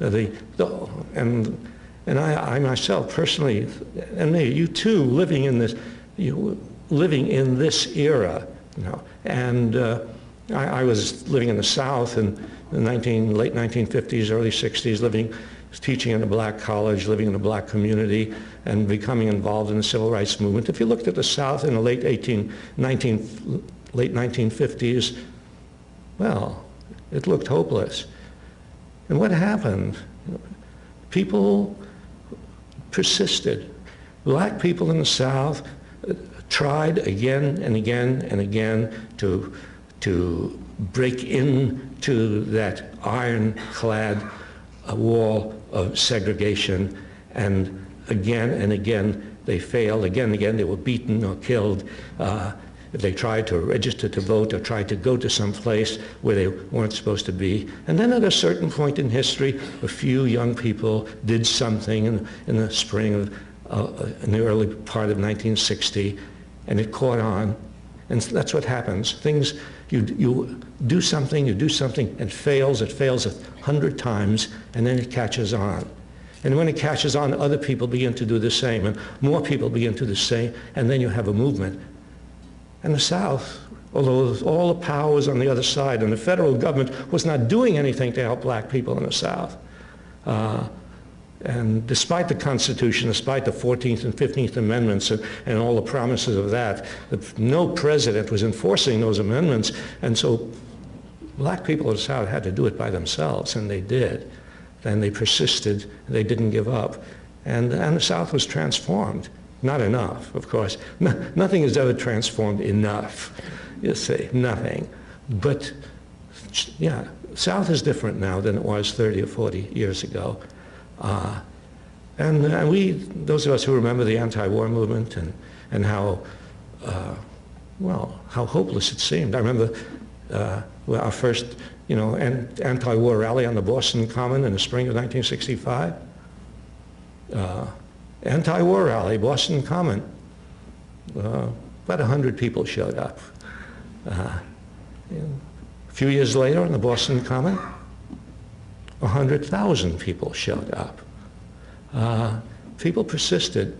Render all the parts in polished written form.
And I myself personally, and maybe you too, living in this era, you know. And I was living in the South in the late 1950s, early 60s, teaching in a black college, living in a black community, and becoming involved in the civil rights movement. If you looked at the South in the late 1950s, well, it looked hopeless. And what happened? People persisted. Black people in the South tried again and again and again to break into that ironclad wall of segregation, and again they failed. Again and again they were beaten or killed. If they tried to register to vote or tried to go to some place where they weren't supposed to be. And then at a certain point in history, a few young people did something in the spring of, in the early part of 1960, and it caught on. And that's what happens. Things, you do something, and it fails 100 times, and then it catches on. And when it catches on, other people begin to do the same, and more people begin to do the same, and then you have a movement. And the South, although all the power was on the other side, and the federal government was not doing anything to help black people in the South. And despite the Constitution, despite the 14th and 15th Amendments and all the promises of that, no president was enforcing those amendments. And so black people in the South had to do it by themselves, and they did. And they persisted, they didn't give up. And the South was transformed. Not enough, of course. Nothing is ever transformed enough, you see, nothing. But yeah, South is different now than it was 30 or 40 years ago. And those of us who remember the anti-war movement and how, well, how hopeless it seemed. I remember our first, you know, anti-war rally on the Boston Common in the spring of 1965. Anti-war rally, Boston Common. About 100 people showed up. A few years later on the Boston Common, 100,000 people showed up. People persisted.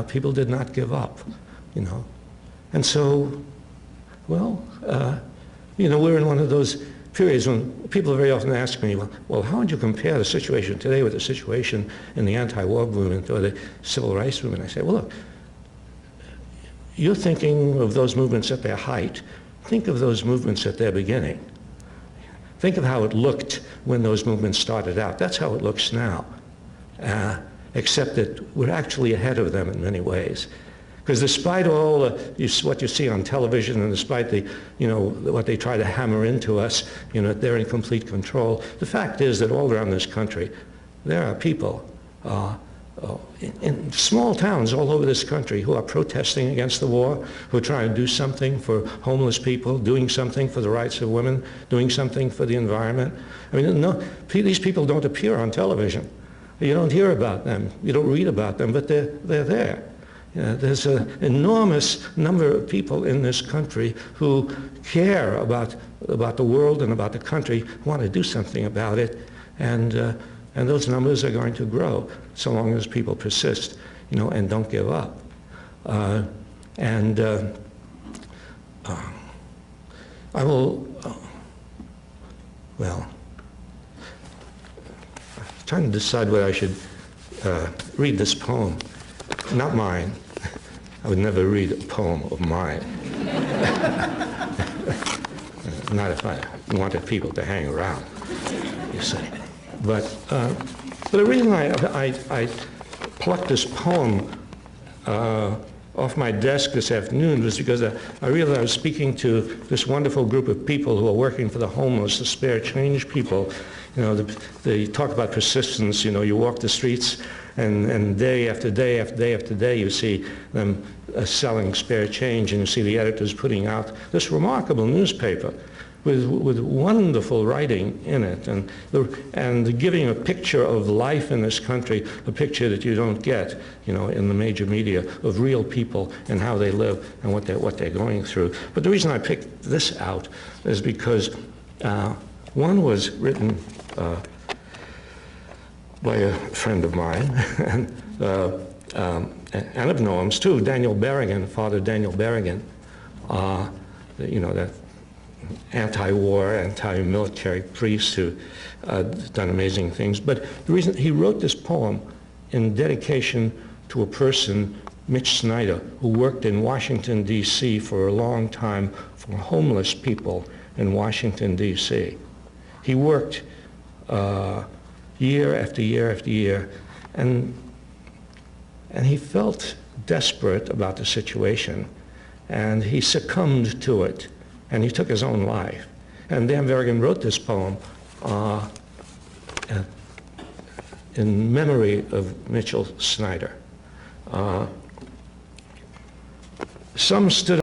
People did not give up, you know. And so, well, you know, we're in one of those periods when people very often ask me, well, how would you compare the situation today with the situation in the anti-war movement or the civil rights movement? I say, well, look, you're thinking of those movements at their height. Think of those movements at their beginning. Think of how it looked when those movements started out. That's how it looks now, except that we're actually ahead of them in many ways. Because despite all what you see on television, and despite the, you know, what they try to hammer into us, you know, they're in complete control. The fact is that all around this country, there are people in small towns all over this country who are protesting against the war, who are trying to do something for homeless people, doing something for the rights of women, doing something for the environment. I mean, no, these people don't appear on television. You don't hear about them. You don't read about them, but they're there. There's an enormous number of people in this country who care about the world and about the country, want to do something about it, and those numbers are going to grow so long as people persist, you know, and don't give up. I will, well, I'm trying to decide whether I should read this poem. Not mine. I would never read a poem of mine. Not if I wanted people to hang around, you see. But the reason I plucked this poem off my desk this afternoon was because I realized I was speaking to this wonderful group of people who are working for the homeless, the spare change people. You know, they talk about persistence. You know, you walk the streets and day after day after day after day you see them selling spare change, and you see the editors putting out this remarkable newspaper with wonderful writing in it, and giving a picture of life in this country, a picture that you don't get, you know, in the major media, of real people and how they live and what they're going through. But the reason I picked this out is because one was written by a friend of mine, and of Noam's too, Daniel Berrigan, Father Daniel Berrigan, you know, that anti-war, anti-military priest who done amazing things. But the reason he wrote this poem in dedication to a person, Mitch Snyder, who worked in Washington, D.C. for a long time for homeless people in Washington, D.C. He worked year after year after year, and he felt desperate about the situation, and he succumbed to it, and he took his own life. And Dan Berrigan wrote this poem in memory of Mitchell Snyder. Some stood